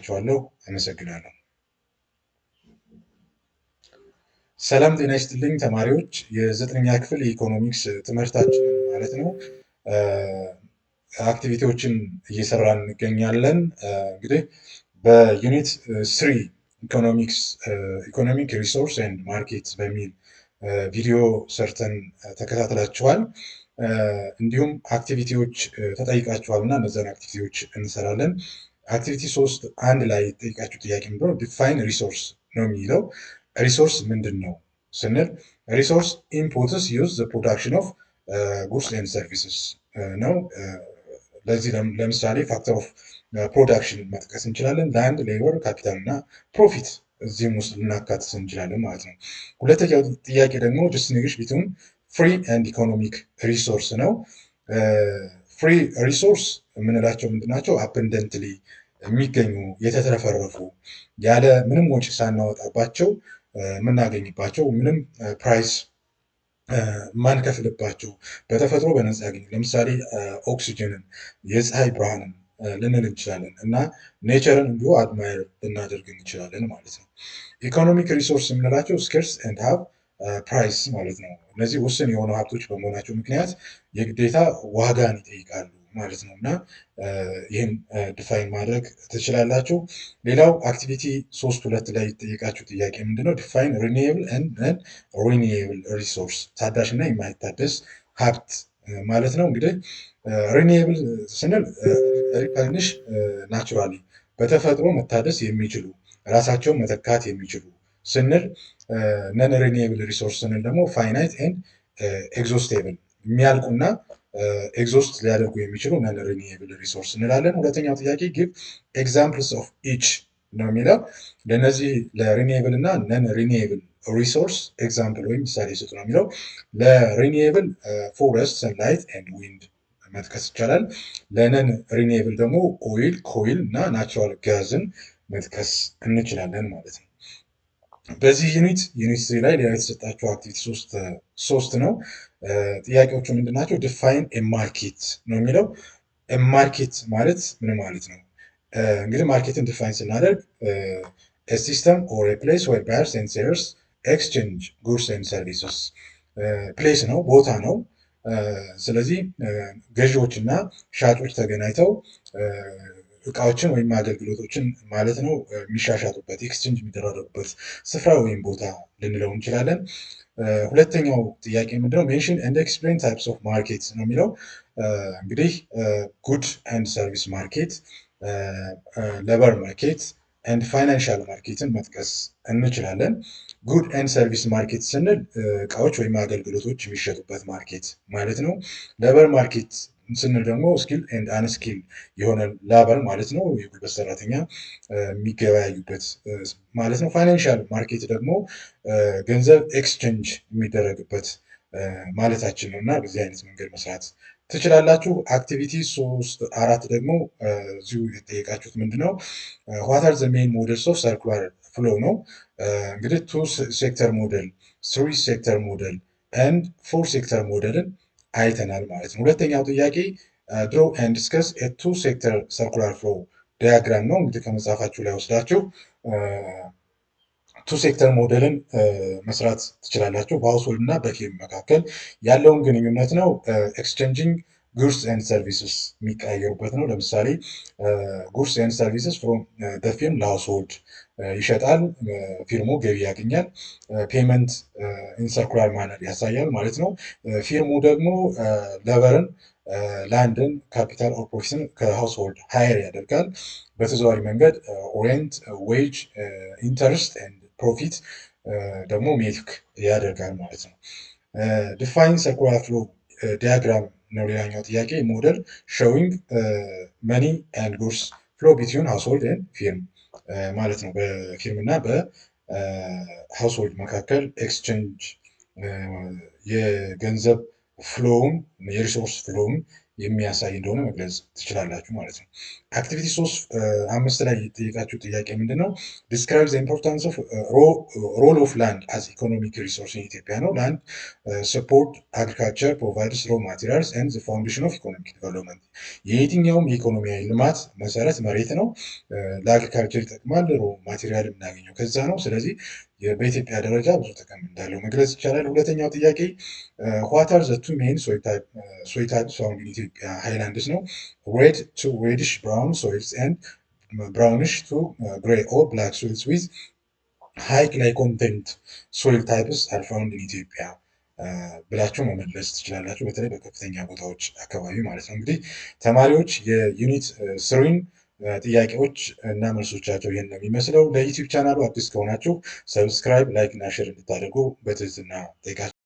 ቻለሁ አመሰግናለሁ። ሰላም ጤና ይስጥልኝ ተማሪዎች የዘጠነኛ ክፍል የኢኮኖሚክስ ትምህርታችንን ማለት ነው አክቲቪቲዎችን እየሰራን እንገኛለን። እንግዲህ በዩኒት ስሪ ኢኮኖሚክ ሪሶርስ ኤንድ ማርኬት በሚል ቪዲዮ ሰርተን ተከታትላችኋል። እንዲሁም አክቲቪቲዎች ተጠይቃችኋል እና እነዚያን አክቲቪቲዎች እንሰራለን። አክቲቪቲ 3 አንድ ላይ ጠይቃችሁ ጥያቄ ምንድነው? ዲፋይን ሪሶርስ ነው የሚለው። ሪሶርስ ምንድን ነው ስንል ሪሶርስ ኢንፑትስ ዩዝ ዘ ፕሮዳክሽን ኦፍ ጉድስ ኤንድ ሰርቪስስ ነው። ለዚህ ለምሳሌ ፋክተር ኦፍ ፕሮዳክሽን መጥቀስ እንችላለን። ላንድ፣ ሌበር፣ ካፒታል እና ፕሮፊት እዚህም ውስጥ ልናካትት እንችላለን ማለት ነው። ሁለተኛው ጥያቄ ደግሞ ዲስቲንግዊሽ ቢትዊን ፍሪ ኤንድ ኢኮኖሚክ ሪሶርስ ነው። ፍሪ ሪሶርስ የምንላቸው ምንድናቸው? አበንደንትሊ የሚገኙ የተትረፈረፉ ያለ ምንም ወጪ ሳናወጣባቸው የምናገኝባቸው ምንም ፕራይስ ማንከፍልባቸው በተፈጥሮ በነፃ ያገኙ ለምሳሌ ኦክሲጅንን፣ የፀሐይ ብርሃንን ልንል እንችላለን እና ኔቸርን እንዲሁ አድማየር ልናደርግ እንችላለን ማለት ነው። ኢኮኖሚክ ሪሶርስ የምንላቸው ስኬርስ ኤንድ ሃቭ ፕራይስ ማለት ነው። እነዚህ ውስን የሆኑ ሀብቶች በመሆናቸው ምክንያት የግዴታ ዋጋን ይጠይቃሉ ማለት ነው እና ይህን ዲፋይን ማድረግ ትችላላችሁ። ሌላው አክቲቪቲ 3.2 ላይ የተጠየቃችሁ ጥያቄ ምንድነው? ዲፋይን ሪኒዌብል ኤንድ ሪኒዌብል ሪሶርስ ታዳሽ እና የማይታደስ ሀብት ማለት ነው። እንግዲህ ሪኒዌብል ስንል ሪፐርኒሽ ናቹራሊ በተፈጥሮ መታደስ የሚችሉ ራሳቸውን መተካት የሚችሉ ስንል፣ ነን ሪኒዌብል ሪሶርስ ስንል ደግሞ ፋይናይት ኤንድ ኤግዞስቴብል የሚያልቁና ኤግዞስት ሊያደርጉ የሚችሉ ነን ሪኒዌብል ሪሶርስ እንላለን። ሁለተኛው ጥያቄ ጊቭ ኤግዛምፕልስ ኦፍ ኢች ነው የሚለው። ለእነዚህ ለሪኒዌብል እና ነን ሪኒዌብል ሪሶርስ ኤግዛምፕል ወይም ምሳሌ ስጡ ነው የሚለው። ለሪኒዌብል ፎረስት፣ ሰንላይት ኤንድ ዊንድ መጥቀስ ይቻላል። ለነን ሪኒዌብል ደግሞ ኦይል፣ ኮይል እና ናቹራል ጋዝን መጥቀስ እንችላለን ማለት ነው። በዚህ ዩኒት 3 ላይ ሌላ የተሰጣቸው አክቲቪቲ 3 ነው። ጥያቄዎቹ ምንድናቸው? ዲፋይን ማርኬት ነው የሚለው። ማርኬት ማለት ምን ማለት ነው? እንግዲህ ማርኬትን ዲፋይን ስናደርግ ሲስተም ኦር ፕሌስ ዌር ባየርስ ኤንድ ሴለርስ ኤክስቼንጅ ጉድስ ኤንድ ሰርቪስስ ፕሌስ ነው፣ ቦታ ነው። ስለዚህ ገዢዎች እና ሻጮች ተገናኝተው እቃዎችን ወይም አገልግሎቶችን ማለት ነው የሚሻሻጡበት ኤክስቼንጅ የሚደራረጉበት ስፍራ ወይም ቦታ ልንለው እንችላለን። ሁለተኛው ጥያቄ ምንድነው? ሜንሽን ኤንድ ኤክስፕሌን ታይፕስ ኦፍ ማርኬት ነው የሚለው። እንግዲህ ጉድ ኤንድ ሰርቪስ ማርኬት፣ ሌበር ማርኬት ኤንድ ፋይናንሻል ማርኬትን መጥቀስ እንችላለን። ጉድ ኤንድ ሰርቪስ ማርኬት ስንል እቃዎች ወይም አገልግሎቶች የሚሸጡበት ማርኬት ማለት ነው። ሌበር ማርኬት ስንል ደግሞ ስኪል ኤንድ አንስኪል የሆነ ላበር ማለት ነው፣ የጉልበት ሰራተኛ የሚገበያዩበት ማለት ነው። ፋይናንሻል ማርኬት ደግሞ ገንዘብ ኤክስቼንጅ የሚደረግበት ማለታችን ነው እና በዚህ አይነት መንገድ መስራት ትችላላችሁ። አክቲቪቲ 3.4 ደግሞ እዚሁ የተጠየቃችሁት ምንድነው? ዋት አር ዘ ሜን ሞዴልስ ኦፍ ሰርኩላር ፍሎ ነው። እንግዲህ 2 ሴክተር ሞዴል፣ 3 ሴክተር ሞዴል ኤንድ 4 ሴክተር ሞዴልን አይተናል ማለት ነው። ሁለተኛው ጥያቄ ድሮ ኤንድ ዲስከስ 2 ሴክተር ሰርኩላር ፍሎ ዲያግራም ነው። እንግዲህ ከመጽሐፋችሁ ላይ ወስዳችሁ 2 ሴክተር ሞዴልን መስራት ትችላላችሁ። በሀውስሆልድ እና በፊርም መካከል ያለውን ግንኙነት ነው። ኤክስቼንጂንግ ጉድስ ኤንድ ሰርቪስስ የሚቀያየሩበት ነው። ለምሳሌ ጉድስ ኤንድ ሰርቪስስ ፍሮም ፊርም ለሀውስሆልድ ይሸጣል፣ ፊርሙ ገቢ ያገኛል። ፔመንት ኢን ሰርኩላር ማነር ያሳያል ማለት ነው። ፊርሙ ደግሞ ሌበርን፣ ላንድን፣ ካፒታል ኦር ፕሮፊትን ከሃውስሆልድ ሃየር ያደርጋል። በተዘዋዋሪ መንገድ ሬንት፣ ዌጅ፣ ኢንተርስት ኤንድ ፕሮፊት ደግሞ ሜክ ያደርጋል ማለት ነው። ዲፋይን ሰርኩላር ፍሎ ዲያግራም ነው ሌላኛው ጥያቄ። ሞዴል ሾዊንግ መኒ ኤንድ ጉድስ ፍሎ ቢትዊን ሃውስሆልድ ኤንድ ፊርም ማለት ነው። በፊርም እና በሃውስሆልድ መካከል ኤክስቼንጅ የገንዘብ ፍሎውን የሪሶርስ ፍሎውን የሚያሳይ እንደሆነ መግለጽ ትችላላችሁ ማለት ነው። አክቲቪቲ 3 ላይ የጠየቃችሁ ጥያቄ ምንድን ነው? ዲስክራይብ ዘ ኢምፖርታንስ ኦፍ ሮል ኦፍ ላንድ አዝ ኢኮኖሚክ ሪሶርስ ኢን ኢትዮጵያ ነው። ላንድ ሰፖርት አግሪካልቸር ፕሮቫይድስ ሮ ማቴሪያልስ ኤንድ ዘ ፋውንዴሽን ኦፍ ኢኮኖሚክ ዲቨሎፕመንት። የየትኛውም የኢኮኖሚያዊ ልማት መሰረት መሬት ነው። ለአግሪካልቸር ይጠቅማል። ሮ ማቴሪያል የምናገኘው ከዛ ነው። ስለዚህ በኢትዮጵያ ደረጃ ብዙ ጥቅም እንዳለው መግለጽ ይቻላል። ሁለተኛው ጥያቄ ዋት አር ዘ ቱ ሜን ሶይል ታይፕስ ፋውንድ ኢን ኢትዮጵያ ሃይላንድስ ነው። ሬድ ቱ ሬዲሽ ብራውን ሶይልስ ኤንድ ብራውኒሽ ቱ ግሬ ኦር ብላክ ሶይልስ ዊዝ ሃይ ክላይ ኮንቴንት ሶይል ታይፕስ አር ፋውንድ ኢን ኢትዮጵያ ብላችሁ መመለስ ትችላላችሁ። በተለይ በከፍተኛ ቦታዎች አካባቢ ማለት ነው። እንግዲህ ተማሪዎች የዩኒት ስሪን ጥያቄዎች እና መልሶቻቸው ይህን ነው የሚመስለው። ለዩቲዩብ ቻናሉ አዲስ ከሆናችሁ ሰብስክራይብ፣ ላይክ እና ሼር እንድታደርጉ በትህትና ጠይቃችሁ